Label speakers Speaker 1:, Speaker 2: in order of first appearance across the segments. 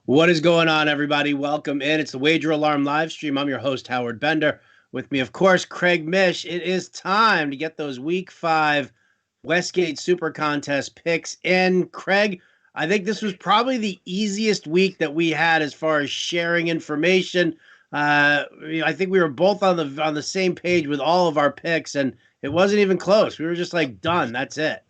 Speaker 1: What is going on, everybody? Welcome in. It's the Wager Alarm live stream. I'm your host, Howard Bender. With me, of course, Craig Mish. It is time to get those Week 5 Westgate Supercontest picks in. Craig, I think this was probably the easiest week that we had as far as sharing information. I think we were both on the same page with all of our picks, and it wasn't even close. We were just like, done. That's it.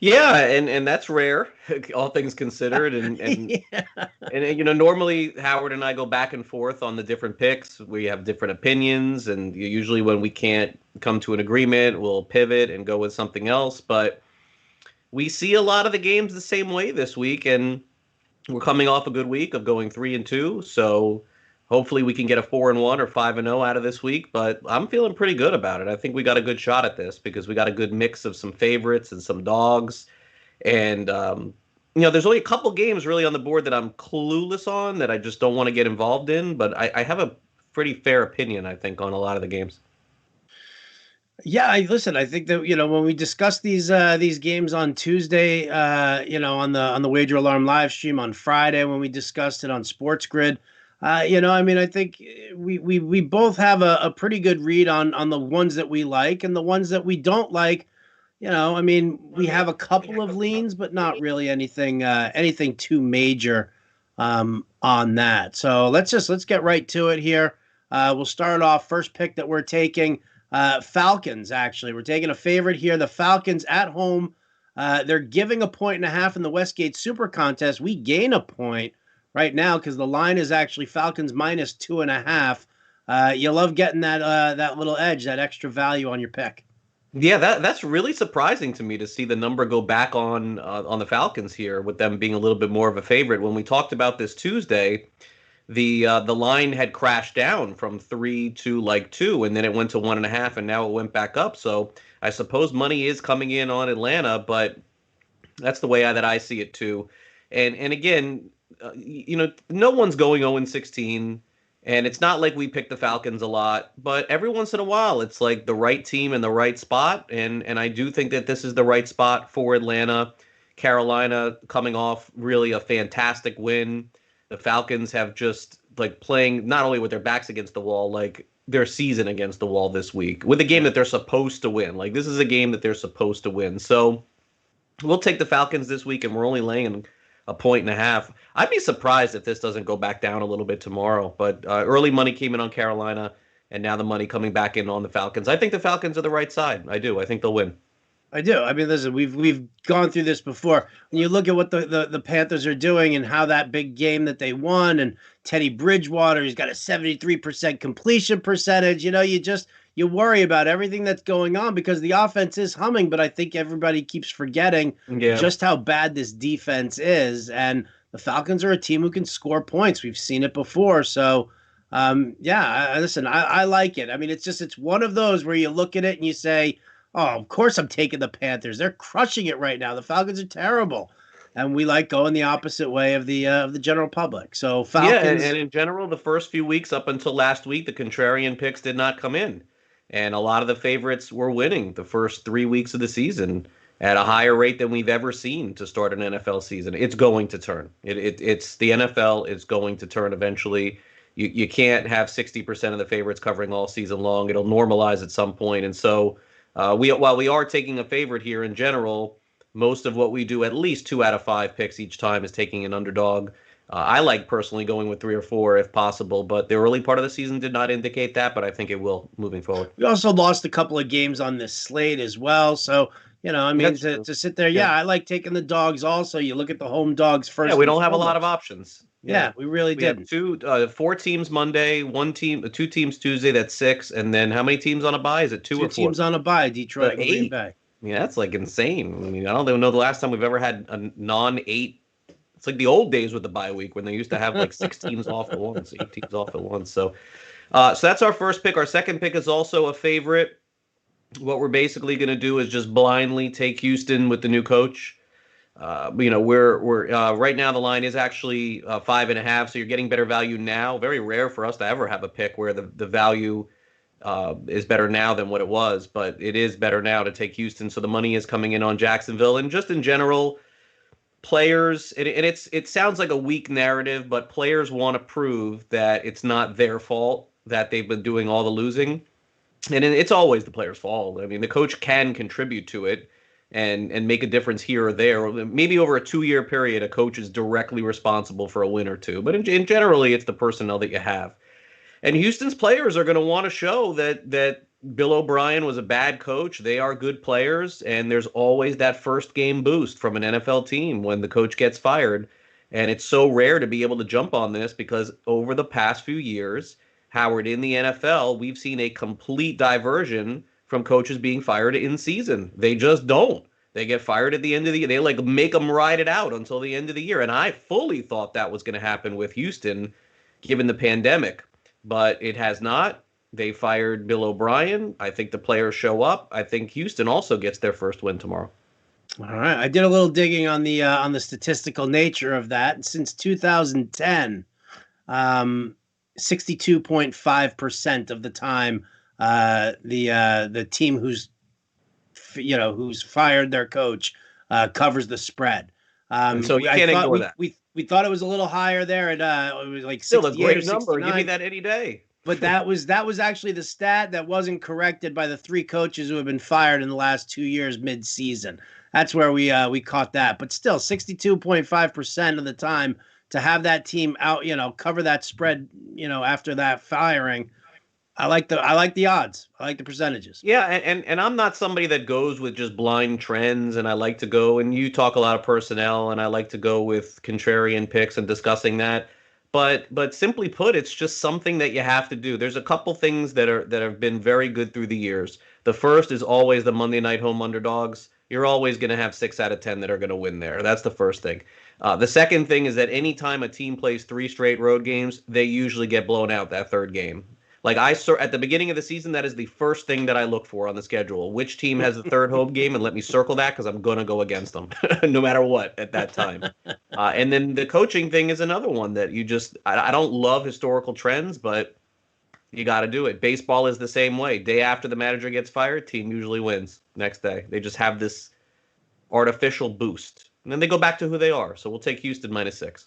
Speaker 2: Yeah, and that's rare, all things considered. And
Speaker 1: Yeah.
Speaker 2: normally Howard and I go back and forth on the different picks. We have different opinions, and usually when we can't come to an agreement, we'll pivot and go with something else. But we see a lot of the games the same way this week, and we're coming off a good week of going 3-2. So hopefully we can get a 4-1 or 5-0 out of this week. But I'm feeling pretty good about it. I think we got a good shot at this because we got a good mix of some favorites and some dogs. And there's only a couple games really on the board that I'm clueless on that I just don't want to get involved in. But I have a pretty fair opinion, I think, on a lot of the games.
Speaker 1: Yeah, listen. I think that when we discussed these games on Tuesday, on the Wager Alarm live stream on Friday, when we discussed it on Sports Grid, I think we both have a pretty good read on the ones that we like and the ones that we don't like. We have a couple of leans, but not really anything too major on that. So let's get right to it here. We'll start off first pick that we're taking. Falcons, actually. We're taking a favorite here. The Falcons at home. They're giving 1.5 in the Westgate Supercontest. We gain a point right now because the line is actually Falcons minus 2.5. You love getting that little edge, that extra value on your pick.
Speaker 2: Yeah, that's really surprising to me to see the number go back on the Falcons here, with them being a little bit more of a favorite. When we talked about this Tuesday, the line had crashed down from 3 to like 2, and then it went to 1.5, and now it went back up. So I suppose money is coming in on Atlanta, but that's the way that I see it too. And again, no one's going 0-16, and it's not like we pick the Falcons a lot, but every once in a while it's like the right team in the right spot, and I do think that this is the right spot for Atlanta. Carolina coming off really a fantastic win. The Falcons have just like playing not only with their backs against the wall, like their season against the wall this week with a game that they're supposed to win. Like this is a game that they're supposed to win. So we'll take the Falcons this week, and we're only laying 1.5. I'd be surprised if this doesn't go back down a little bit tomorrow. But early money came in on Carolina, and now the money coming back in on the Falcons. I think the Falcons are the right side. I do. I think they'll win.
Speaker 1: I do. I mean, listen, we've gone through this before. When you look at what the Panthers are doing and how that big game that they won, and Teddy Bridgewater, he's got a 73% completion percentage. You worry about everything that's going on because the offense is humming, but I think everybody keeps forgetting just how bad this defense is. And the Falcons are a team who can score points. We've seen it before. So, listen, I like it. I mean, it's one of those where you look at it and you say, oh, of course I'm taking the Panthers. They're crushing it right now. The Falcons are terrible. And we like going the opposite way of the general public. So Falcons.
Speaker 2: Yeah, and in general, the first few weeks up until last week, the contrarian picks did not come in. And a lot of the favorites were winning the first 3 weeks of the season at a higher rate than we've ever seen to start an NFL season. It's going to turn. It's the NFL is going to turn eventually. You can't have 60% of the favorites covering all season long. It'll normalize at some point. And so while we are taking a favorite here in general, most of what we do, at least 2 out of 5 picks each time, is taking an underdog. I like personally going with 3 or 4 if possible, but the early part of the season did not indicate that, but I think it will moving forward.
Speaker 1: We also lost a couple of games on this slate as well. So, to sit there, I like taking the dogs also. You look at the home dogs first.
Speaker 2: Yeah, we don't have a lot of options.
Speaker 1: Yeah, we really didn't.
Speaker 2: Have 4 teams Monday, 2 teams Tuesday. That's 6, and then how many teams on a bye? Is it 2 or 4?
Speaker 1: 2 teams on a bye. Detroit and Green Bay.
Speaker 2: Yeah, that's like insane. I mean, I don't even know the last time we've ever had a non-8. It's like the old days with the bye week when they used to have like 6 teams off at once, 8 teams off at once. So that's our first pick. Our second pick is also a favorite. What we're basically going to do is just blindly take Houston with the new coach. We're right now the line is actually 5.5, so you're getting better value now. Very rare for us to ever have a pick where the value is better now than what it was, but it is better now to take Houston. So the money is coming in on Jacksonville, and just in general, players, and it sounds like a weak narrative, but players want to prove that it's not their fault that they've been doing all the losing. And it's always the player's fault. I mean, the coach can contribute to it and make a difference here or there. Maybe over a 2-year period, a coach is directly responsible for a win or two. But in generally, it's the personnel that you have. And Houston's players are going to want to show that Bill O'Brien was a bad coach. They are good players, and there's always that first game boost from an NFL team when the coach gets fired. And it's so rare to be able to jump on this because over the past few years, Howard, in the NFL, we've seen a complete diversion from coaches being fired in season. They just don't. They get fired at the end of the year. They like make them ride it out until the end of the year. And I fully thought that was going to happen with Houston, given the pandemic, but it has not. They fired Bill O'Brien. I think the players show up. I think Houston also gets their first win tomorrow.
Speaker 1: All right. I did a little digging on the statistical nature of that. Since 2010, 62.5% of the time, the team who's fired their coach covers the spread.
Speaker 2: And so you can't ignore that.
Speaker 1: We thought it was a little higher there at it was like
Speaker 2: still a
Speaker 1: 68
Speaker 2: great
Speaker 1: or 69.
Speaker 2: number. Give me that any day.
Speaker 1: But that was actually the stat that wasn't corrected by the 3 coaches who have been fired in the last 2 years mid-season. That's where we caught that. But still, 62.5% of the time to have that team out, cover that spread, after that firing. I like the odds. I like the percentages.
Speaker 2: Yeah, and I'm not somebody that goes with just blind trends, and I like to go, and you talk a lot of personnel, and I like to go with contrarian picks and discussing that. But simply put, it's just something that you have to do. There's a couple things that have been very good through the years. The first is always the Monday night home underdogs. You're always going to have 6 out of 10 that are going to win there. That's the first thing. The second thing is that anytime a team plays 3 straight road games, they usually get blown out that third game. Like at the beginning of the season, that is the first thing that I look for on the schedule. Which team has the third home game, and let me circle that because I'm going to go against them no matter what at that time. And then the coaching thing is another one that I don't love historical trends, but you got to do it. Baseball is the same way. Day after the manager gets fired, team usually wins next day. They just have this artificial boost. And then they go back to who they are. So we'll take Houston -6.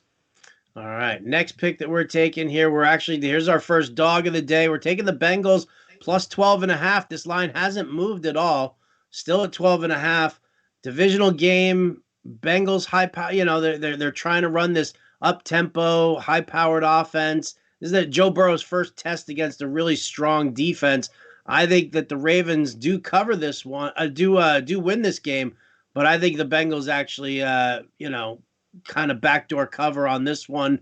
Speaker 1: All right. Next pick that we're taking here, here's our first dog of the day. We're taking the Bengals plus 12.5. This line hasn't moved at all. Still at 12.5. Divisional game. Bengals high power. They're trying to run this up-tempo, high-powered offense. This is Joe Burrow's first test against a really strong defense. I think that the Ravens do cover this one. Do win this game, but I think the Bengals actually, kind of backdoor cover on this one,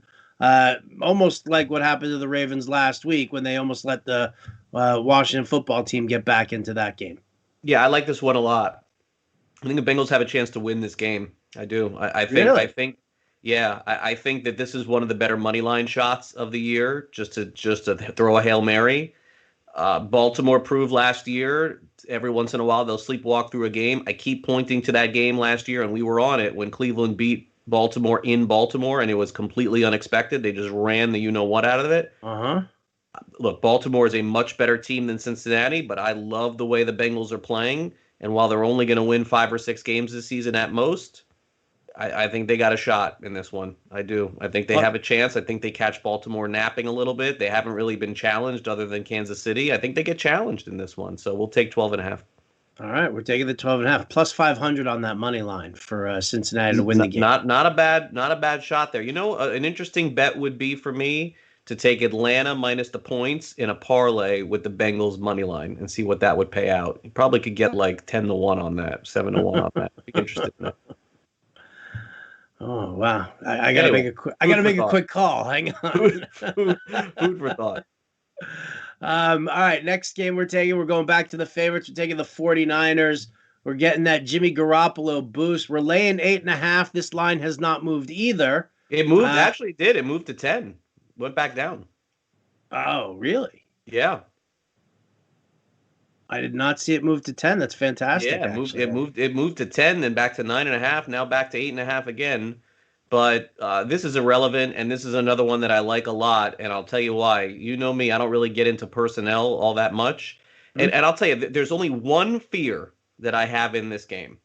Speaker 1: almost like what happened to the Ravens last week when they almost let the Washington football team get back into that game.
Speaker 2: Yeah, I like this one a lot. I think the Bengals have a chance to win this game. I do. I think.
Speaker 1: Really?
Speaker 2: I think that this is one of the better money line shots of the year. Just to throw a Hail Mary. Baltimore proved last year. Every once in a while they'll sleepwalk through a game. I keep pointing to that game last year, and we were on it when Cleveland beat Baltimore in Baltimore, and it was completely unexpected. They just ran the you-know-what out of it. Look, Baltimore is a much better team than Cincinnati, but I love the way the Bengals are playing. And while they're only going to win 5 or 6 games this season at most, I think they got a shot in this one. I do. I think they have a chance. I think they catch Baltimore napping a little bit. They haven't really been challenged other than Kansas City. I think they get challenged in this one, so we'll take 12.5.
Speaker 1: All right, we're taking the 12.5 plus 500 on that money line for Cincinnati to win the game.
Speaker 2: Not a bad shot there. An interesting bet would be for me to take Atlanta minus the points in a parlay with the Bengals money line and see what that would pay out. You probably could get like 10-1 on that, 7-1 on that. I'd be interested in that.
Speaker 1: Oh wow! I gotta make a quick call. Hang on.
Speaker 2: Food for thought.
Speaker 1: All right, next game we're going back to the favorites. We're taking the 49ers. We're getting that Jimmy Garoppolo boost. We're laying 8.5. This line has not moved either.
Speaker 2: It moved, actually did. It moved to 10. Went back down.
Speaker 1: Oh, really?
Speaker 2: Yeah.
Speaker 1: I did not see it move to 10. That's fantastic.
Speaker 2: Yeah, it moved to 10, then back to 9.5, now back to 8.5 again. But this is irrelevant, and this is another one that I like a lot, and I'll tell you why. You know me, I don't really get into personnel all that much. Mm-hmm. And I'll tell you, there's only one fear that I have in this game,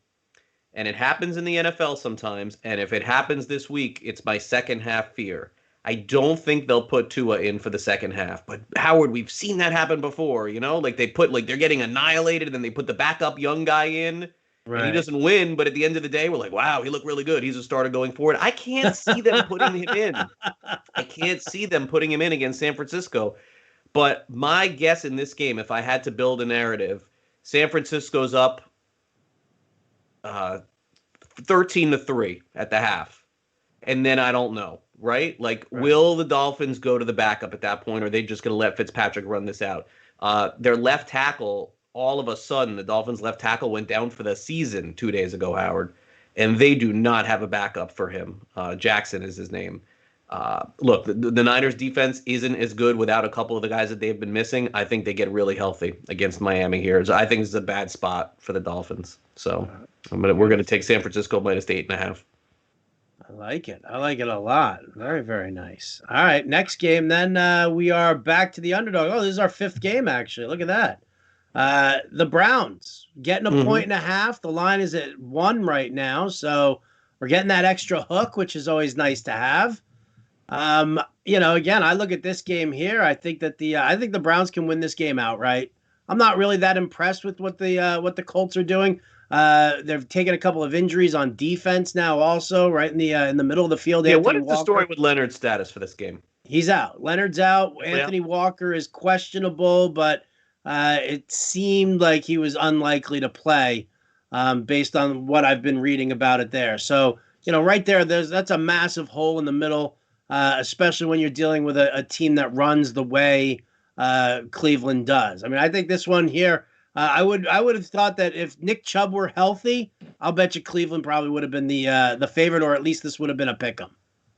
Speaker 2: And it happens in the NFL sometimes. And if it happens this week, it's my second half fear. I don't think they'll put Tua in for the second half. But Howard, we've seen that happen before, Like they're getting annihilated, and then they put the backup young guy in, and he
Speaker 1: Right.
Speaker 2: doesn't win. But at the end of the day, we're like, wow, he looked really good. He's a starter going forward. I can't see them putting him in. I can't see them putting him in against San Francisco. But my guess in this game, if I had to build a narrative, San Francisco's up 13-3 at the half. And then I don't know, right? Like,
Speaker 1: Right.
Speaker 2: will the Dolphins go to the backup at that point, or are they just going to let Fitzpatrick run this out? Their left tackle, all of a sudden, the Dolphins' left tackle went down for the season 2 days ago, Howard, and they do not have a backup for him. Jackson is his name. Look, the Niners defense isn't as good without a couple of the guys that they've been missing. I think they get really healthy against Miami here. So I think this is a bad spot for the Dolphins. So we're going to take San Francisco minus the 8.5.
Speaker 1: I like it. I like it a lot. Very, very nice. All right, next game. Then we are back to the underdog. Oh, this is our fifth game, actually. Look at that. The Browns getting a point and a half. The line is at 1 right now, so we're getting that extra hook, which is always nice to have. Again, I look at this game here. I think that the Browns can win this game outright. I'm not really that impressed with what the Colts are doing. They've taken a couple of injuries on defense now, also right in the middle of the field.
Speaker 2: Yeah,
Speaker 1: Anthony
Speaker 2: what is the
Speaker 1: Walker,
Speaker 2: story with Leonard's status for this game?
Speaker 1: he's out. Leonard's out.
Speaker 2: Yeah.
Speaker 1: Anthony Walker is questionable, but it seemed like he was unlikely to play based on what I've been reading about it there. So, right there, that's a massive hole in the middle, especially when you're dealing with a team that runs the way Cleveland does. I mean, I think this one here, I would have thought that if Nick Chubb were healthy, I'll bet you Cleveland probably would have been the favorite, or at least this would have been a pick 'em.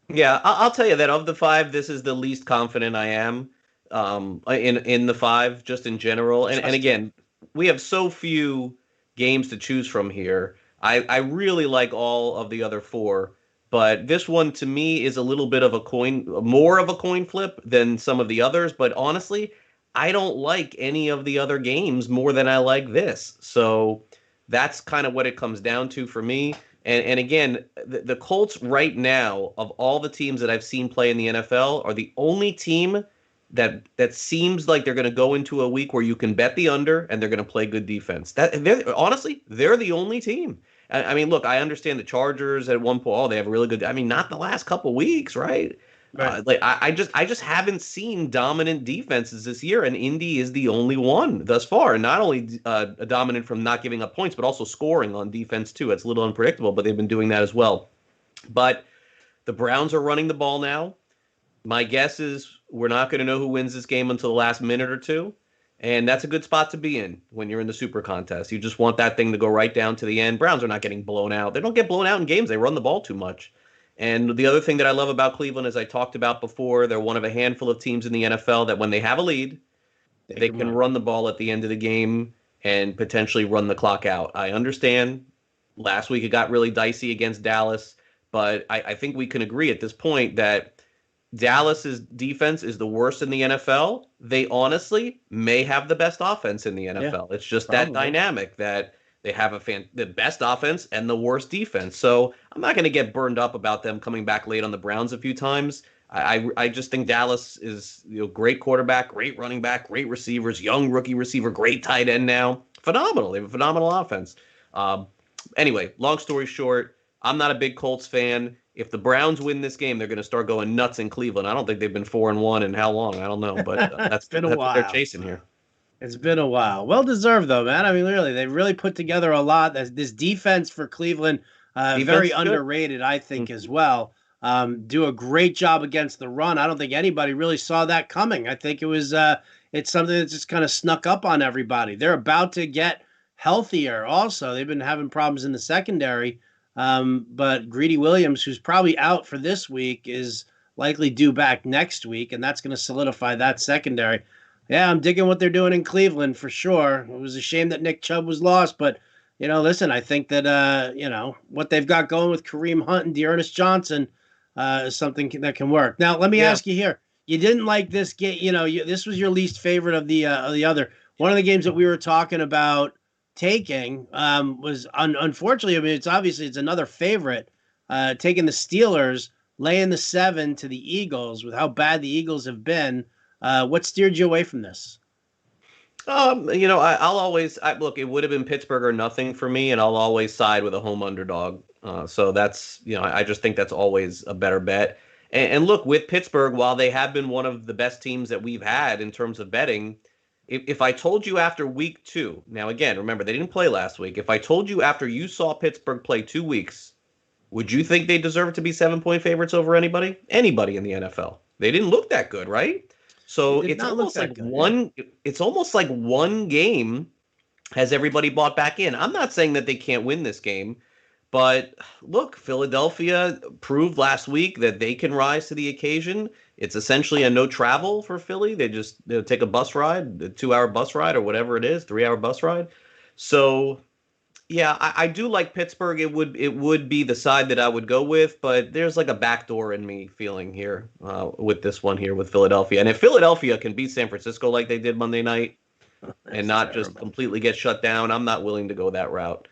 Speaker 2: Yeah, I'll tell you that of the five, this is the least confident I am in the five, just in general. And again, we have so few games to choose from here. I really like all of the other four, but this one to me is a little bit of more of a coin flip than some of the others. But honestly, I don't like any of the other games more than I like this. So that's kind of what it comes down to for me. And again, the Colts right now, of all the teams that I've seen play in the NFL, are the only team that seems like they're going to go into a week where you can bet the under and they're going to play good defense. Honestly, they're the only team. I mean, look, I understand the Chargers at one point. Oh, they have a really good. I mean, not the last couple weeks, right?
Speaker 1: Right.
Speaker 2: I just haven't seen dominant defenses this year, and Indy is the only one thus far. And not only dominant from not giving up points, but also scoring on defense too. It's a little unpredictable, but they've been doing that as well. But the Browns are running the ball now. My guess is we're not going to know who wins this game until the last minute or two. And that's a good spot to be in when you're in the super contest. You just want that thing to go right down to the end. Browns are not getting blown out. They don't get blown out in games. They run the ball too much. And the other thing that I love about Cleveland, as I talked about before, they're one of a handful of teams in the NFL that when they have a lead, they can run the ball at the end of the game and potentially run the clock out. I understand last week it got really dicey against Dallas, but I think we can agree at this point that Dallas's defense is the worst in the NFL. They honestly may have the best offense in the NFL. It's just that dynamic that they have the best offense and the worst defense. So I'm not going to get burned up about them coming back late on the Browns a few times. I just think Dallas is great quarterback, great running back, great receivers, young rookie receiver, great tight end now. Phenomenal. They have a phenomenal offense. Anyway, long story short, I'm not a big Colts fan. If the Browns win this game, they're going to start going nuts in Cleveland. I don't think they've been 4-1 in how long? I don't know, but that's what they're chasing here.
Speaker 1: It's been a while. Well deserved, though, man. I mean, really, they really put together a lot. This defense for Cleveland, very underrated, I think, as well. Do a great job against the run. I don't think anybody really saw that coming. I think it's something that just kind of snuck up on everybody. They're about to get healthier also. They've been having problems in the secondary. But Greedy Williams, who's probably out for this week, is likely due back next week, and that's going to solidify that secondary. Yeah, I'm digging what they're doing in Cleveland for sure. It was a shame that Nick Chubb was lost, but listen, I think that what they've got going with Kareem Hunt and Dearness Johnson is something that can work. Now, let me ask you here: you didn't like this game? This was your least favorite of the other. One of the games that we were talking about taking was unfortunately. I mean, it's another favorite taking the Steelers, laying the 7 to the Eagles with how bad the Eagles have been. What steered you away from this?
Speaker 2: I'll always look. It would have been Pittsburgh or nothing for me, and I'll always side with a home underdog. So that's I just think that's always a better bet. And look, with Pittsburgh, while they have been one of the best teams that we've had in terms of betting, if I told you after week 2, now again, remember they didn't play last week. If I told you after you saw Pittsburgh play 2 weeks, would you think they deserve to be 7-point favorites over anybody? Anybody in the NFL? They didn't look that good, right? So it's almost like it's almost like one game has everybody bought back in. I'm not saying that they can't win this game, but look, Philadelphia proved last week that they can rise to the occasion. It's essentially a no travel for Philly. They'll take a bus ride, a 2-hour bus ride or whatever it is, 3-hour bus ride. So yeah, I do like Pittsburgh. It would be the side that I would go with, but there's like a backdoor in me feeling here with this one here with Philadelphia. And if Philadelphia can beat San Francisco like they did Monday night and not just completely get shut down, I'm not willing to go that route.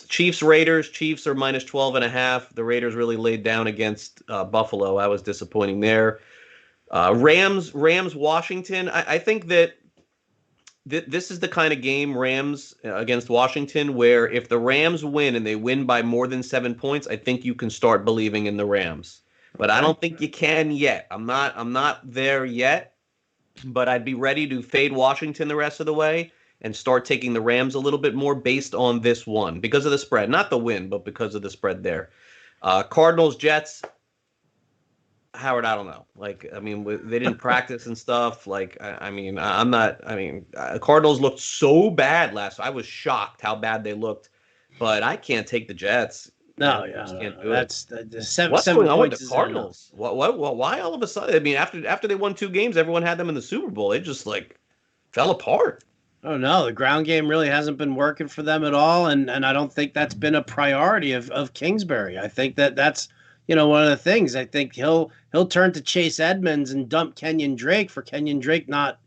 Speaker 2: Chiefs Raiders. Chiefs are minus 12.5. The Raiders really laid down against Buffalo. I was disappointing there. Rams Washington. I think that this is the kind of game, Rams against Washington, where if the Rams win and they win by more than 7 points, I think you can start believing in the Rams. But I don't think you can yet. I'm not there yet, but I'd be ready to fade Washington the rest of the way and start taking the Rams a little bit more based on this one because of the spread. Not the win, but because of the spread there. Cardinals Jets. Howard, I don't know. Like, I mean, they didn't practice and stuff. Like, I'm not. I mean, Cardinals looked so bad last. I was shocked how bad they looked, but I can't take the Jets.
Speaker 1: No, yeah, can't do that's the 7.
Speaker 2: What's
Speaker 1: 7
Speaker 2: going on with
Speaker 1: points
Speaker 2: the Cardinals? What? Why all of a sudden? I mean, after they won 2 games, everyone had them in the Super Bowl. It just like fell apart.
Speaker 1: Oh no, the ground game really hasn't been working for them at all, and I don't think that's been a priority of Kingsbury. I think that's one of the things. I think he'll turn to Chase Edmonds and dump Kenyon Drake for Kenyon Drake not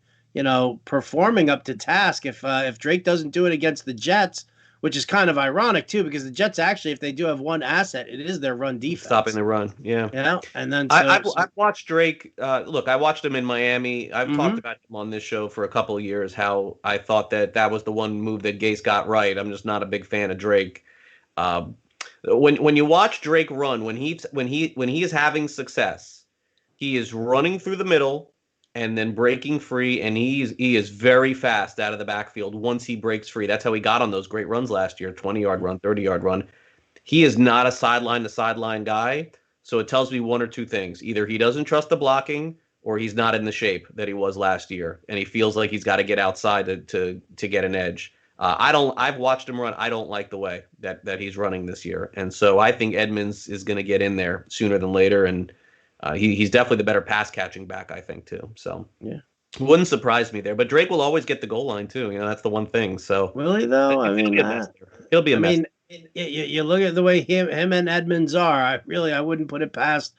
Speaker 1: performing up to task. If Drake doesn't do it against the Jets, which is kind of ironic too, because the Jets actually, if they do have one asset, it is their run defense,
Speaker 2: stopping the run. Yeah,
Speaker 1: yeah. And then
Speaker 2: I've watched Drake. Look, I watched him in Miami. I've talked about him on this show for a couple of years. How I thought that was the one move that Gase got right. I'm just not a big fan of Drake. When you watch Drake run, when he is having success, he is running through the middle and then breaking free, and he is very fast out of the backfield once he breaks free. That's how he got on those great runs last year, 20-yard run, 30-yard run. He is not a sideline-to-sideline guy, so it tells me one or two things. Either he doesn't trust the blocking, or he's not in the shape that he was last year, and he feels like he's got to get outside to get an edge. I've watched him run. I don't like the way that he's running this year, and so I think Edmonds is going to get in there sooner than later, and he's definitely the better pass catching back, I think, too. So
Speaker 1: yeah,
Speaker 2: wouldn't surprise me there. But Drake will always get the goal line too. That's the one thing. So
Speaker 1: will he though?
Speaker 2: He'll be a mess.
Speaker 1: You look at the way him and Edmonds are. I wouldn't put it past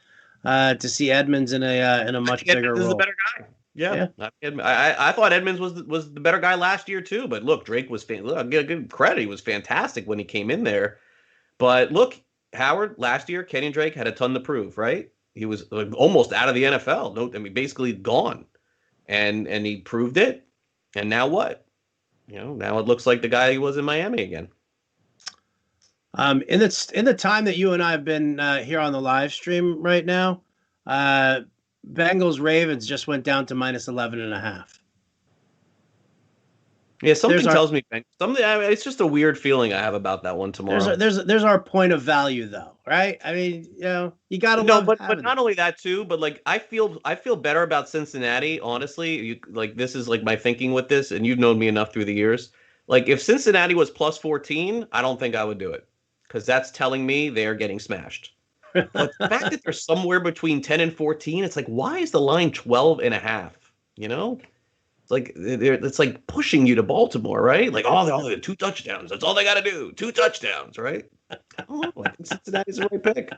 Speaker 1: to see Edmonds in a much bigger role.
Speaker 2: Is the better guy. Yeah. I thought Edmonds was the better guy last year too. But look, Drake was good credit. He was fantastic when he came in there. But look, Howard, last year, Kenyon Drake had a ton to prove, right? He was almost out of the NFL. Basically gone, and he proved it. And now what? Now it looks like the guy he was in Miami again.
Speaker 1: In the time that you and I have been here on the live stream right now, Bengals Ravens just went down to minus 11.5.
Speaker 2: Yeah, something tells me something. It's just a weird feeling I have about that one tomorrow.
Speaker 1: There's our point of value though, right? I mean, you gotta love.
Speaker 2: But not only that too, but like I feel better about Cincinnati. Honestly, this is like my thinking with this, and you've known me enough through the years. Like if Cincinnati was plus 14, I don't think I would do it because that's telling me they are getting smashed. But the fact that they're somewhere between 10 and 14, it's like why is the line 12.5? It's like pushing you to Baltimore, right? Like, they're 2 touchdowns. That's all they got to do. 2 touchdowns, right? I don't know. I think Cincinnati's the right pick.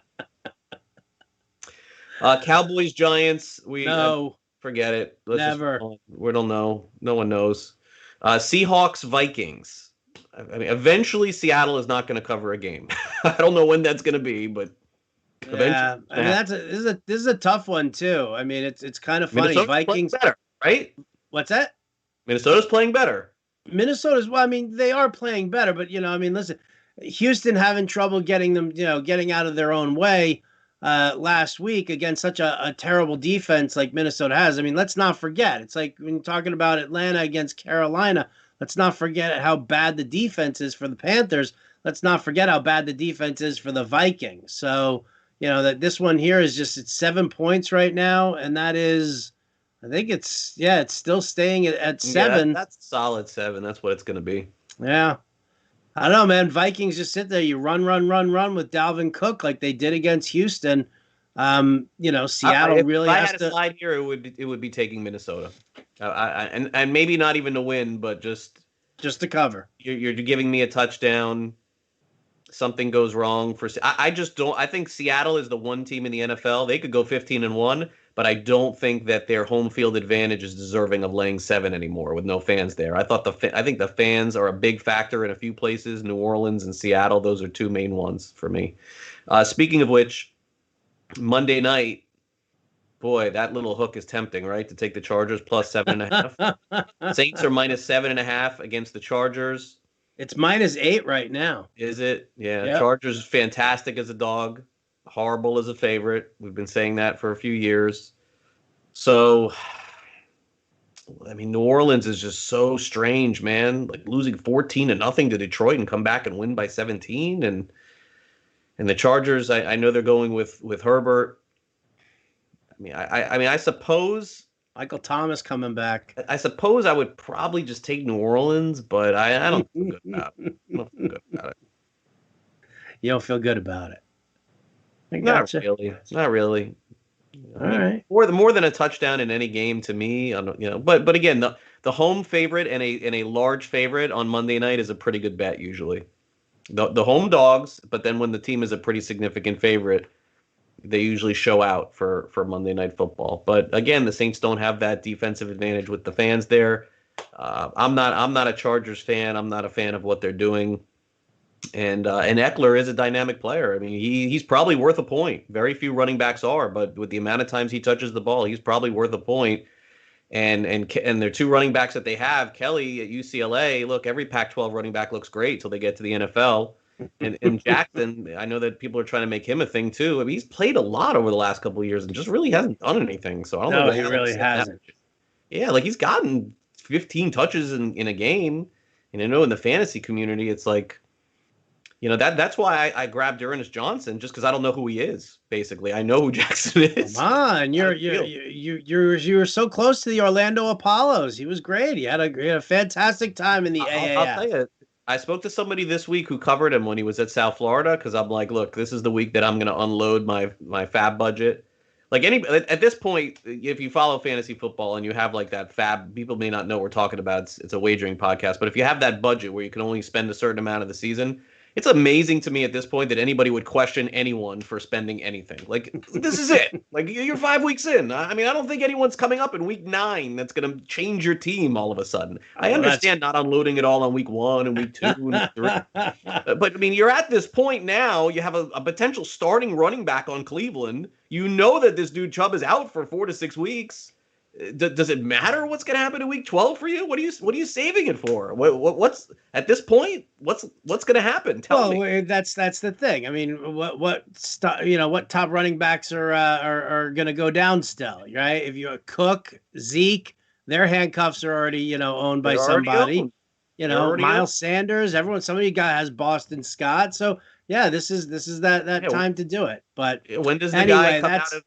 Speaker 2: Cowboys, Giants. Forget it.
Speaker 1: Never.
Speaker 2: We don't know. No one knows. Seahawks, Vikings. I mean, eventually Seattle is not going to cover a game. I don't know when that's going to be, but eventually.
Speaker 1: Yeah, I mean this is a tough one too. I mean it's kind of funny.
Speaker 2: Minnesota's playing
Speaker 1: Vikings.
Speaker 2: better, right?
Speaker 1: What's that?
Speaker 2: Minnesota's playing better.
Speaker 1: Minnesota's. Well, I mean they are playing better, but I mean listen, Houston having trouble getting them, getting out of their own way last week against such a terrible defense like Minnesota has. I mean, let's not forget. It's like when you're talking about Atlanta against Carolina. Let's not forget how bad the defense is for the Panthers. Let's not forget how bad the defense is for the Vikings. So, that this one here is it's 7 points right now, and that is, I think it's still staying at 7.
Speaker 2: Yeah, that's solid 7. That's what it's going to be.
Speaker 1: Yeah. I don't know, man. Vikings just sit there. You run with Dalvin Cook like they did against Houston. Seattle really has to.
Speaker 2: If I had a slide here, it would be taking Minnesota, and maybe not even to win, but just
Speaker 1: to cover.
Speaker 2: You're giving me a touchdown. Something goes wrong for. I just don't. I think Seattle is the one team in the NFL. They could go 15-1, but I don't think that their home field advantage is deserving of laying 7 anymore with no fans there. I think the fans are a big factor in a few places. New Orleans and Seattle, those are 2 main ones for me. Speaking of which, Monday night, boy, that little hook is tempting, right? To take the Chargers plus 7.5. Saints are minus 7.5 against the Chargers.
Speaker 1: It's -8 right now.
Speaker 2: Is it? Yeah.
Speaker 1: Yep.
Speaker 2: Chargers fantastic as a dog, horrible as a favorite. We've been saying that for a few years. So, I mean, New Orleans is just so strange, man. Like losing 14-0 to Detroit and come back and win by 17. And the Chargers, I know they're going with Herbert. I mean, I suppose
Speaker 1: Michael Thomas coming back.
Speaker 2: I suppose I would probably just take New Orleans, but I don't feel good about it. I don't feel good about it.
Speaker 1: You don't feel good about it.
Speaker 2: Not really. Not really.
Speaker 1: All right.
Speaker 2: More than a touchdown in any game to me. But again, the home favorite and a large favorite on Monday night is a pretty good bet usually. The home dogs, but then when the team is a pretty significant favorite, they usually show out for Monday Night Football. But again, the Saints don't have that defensive advantage with the fans there. I'm not a Chargers fan. I'm not a fan of what they're doing. And Eckler is a dynamic player. I mean, he's probably worth a point. Very few running backs are, but with the amount of times he touches the ball, he's probably worth a point. And their 2 running backs that they have, Kelly at UCLA. Look, every Pac-12 running back looks great till they get to the NFL. And Jackson, I know that people are trying to make him a thing too. I mean, he's played a lot over the last couple of years and just really hasn't done anything. So I don't know.
Speaker 1: No, he really hasn't.
Speaker 2: Yeah, like he's gotten 15 touches in a game. And I know in the fantasy community, it's like, that's why I grabbed Ernest Johnson, just because I don't know who he is. Basically, I know who Jackson is.
Speaker 1: Come on, you were so close to the Orlando Apollos. He was great. He had a fantastic time in the AAF.
Speaker 2: I'll tell you. I spoke to somebody this week who covered him when he was at South Florida because I'm like, look, this is the week that I'm going to unload my fab budget. Like at this point, if you follow fantasy football and you have like that fab, people may not know what we're talking about. It's a wagering podcast, but if you have that budget where you can only spend a certain amount of the season, it's amazing to me at this point that anybody would question anyone for spending anything. Like, this is it. Like, you're 5 weeks in. I mean, I don't think anyone's coming up in week 9 that's going to change your team all of a sudden. I understand not unloading it all on week 1 and week 2 and 3. But, I mean, you're at this point now. You have a potential starting running back on Cleveland. You know that this dude Chubb is out for 4 to 6 weeks. Does it matter what's going to happen in week 12 for you? What are you saving it for? What's at this point? What's going to happen? Tell me.
Speaker 1: That's the thing. I mean, what top running backs are going to go down still, right? If you Cook, Zeke, their handcuffs are already owned by somebody. Miles Sanders, somebody has Boston Scott. So yeah, this is that time to do it. But
Speaker 2: when does the guy come out of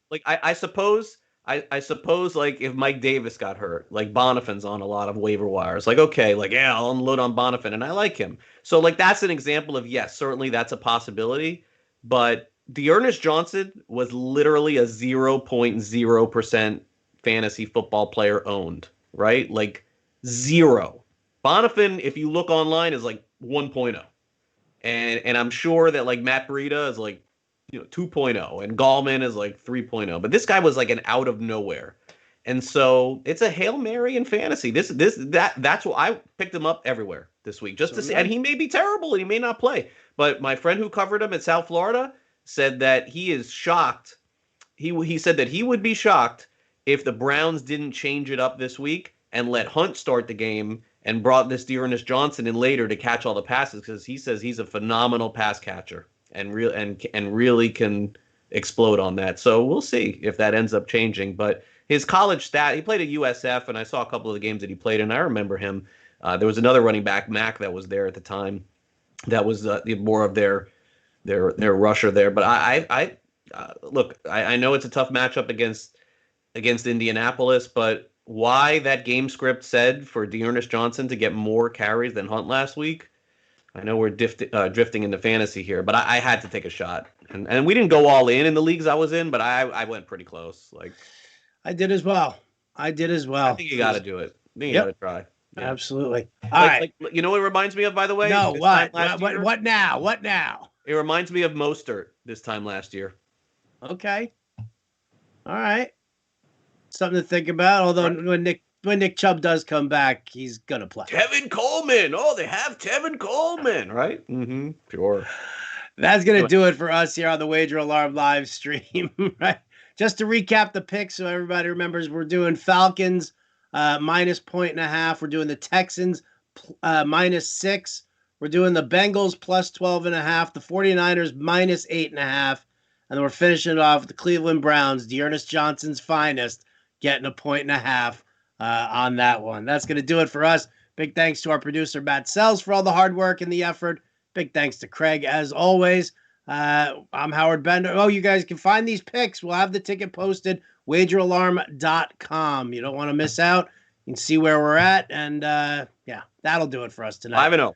Speaker 2: I suppose, like, if Mike Davis got hurt, like, Bonifan's on a lot of waiver wires. Like, okay, like, yeah, I'll unload on Bonifan, and I like him. So, like, that's an example of, yes, certainly that's a possibility. But Ernest Johnson was literally a 0.0% fantasy football player owned, right? Like, 0. Bonifan, if you look online, is, like, 1.0. And I'm sure that, like, Matt Breida is, like, 2.0, and Gallman is like 3.0. But this guy was like an out of nowhere. And so it's a Hail Mary in fantasy. That's why I picked him up everywhere. this week just to see. And he may be terrible and he may not play. But my friend who covered him at South Florida said that he is shocked. He said that he would be shocked if the Browns didn't change it up this week and let Hunt start the game and brought this Dearness Johnson in later to catch all the passes, because he says he's a phenomenal pass catcher and really can explode on that. So we'll see if that ends up changing. But his college stat, he played at USF, and I saw a couple of the games that he played, and I remember him. There was another running back, Mack, that was there at the time. That was more of their rusher there. But I look, I know it's a tough matchup against Indianapolis, but why that game script said for Dearness Johnson to get more carries than Hunt last week, I know we're drifting into fantasy here, but I had to take a shot. And we didn't go all in the leagues I was in, but I went pretty close. Like,
Speaker 1: I did as well. I think
Speaker 2: you got to do it. I think you got to try.
Speaker 1: Yeah. Absolutely. All right.
Speaker 2: Like, you know what it reminds me of, by the way?
Speaker 1: No, what? What now? What now?
Speaker 2: It reminds me of Mostert this time last year.
Speaker 1: Okay. All right. Something to think about. Although when Nick Chubb does come back, he's gonna play.
Speaker 2: Tevin Coleman. Oh, they have Tevin Coleman, right? Mm-hmm. Sure.
Speaker 1: That's gonna do it for us here on the Wager Alarm live stream, right? Just to recap the picks, so everybody remembers, we're doing Falcons minus 1.5. We're doing the Texans minus 6. We're doing the Bengals plus 12.5. The 49ers minus 8.5. And then we're finishing it off with the Cleveland Browns, Dearness Johnson's finest, getting 1.5 on that one. That's going to do it for us. Big thanks to our producer, Matt Sells, for all the hard work and the effort. Big thanks to Craig, as always. I'm Howard Bender. Oh, you guys can find these picks. We'll have the ticket posted, wageralarm.com. You don't want to miss out. You can see where we're at. And, yeah, that'll do it for us tonight.
Speaker 2: 5-0.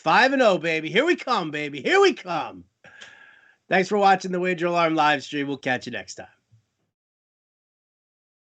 Speaker 1: 5-0, baby. Here we come, baby. Here we come. Thanks for watching the Wager Alarm live stream. We'll catch you next time.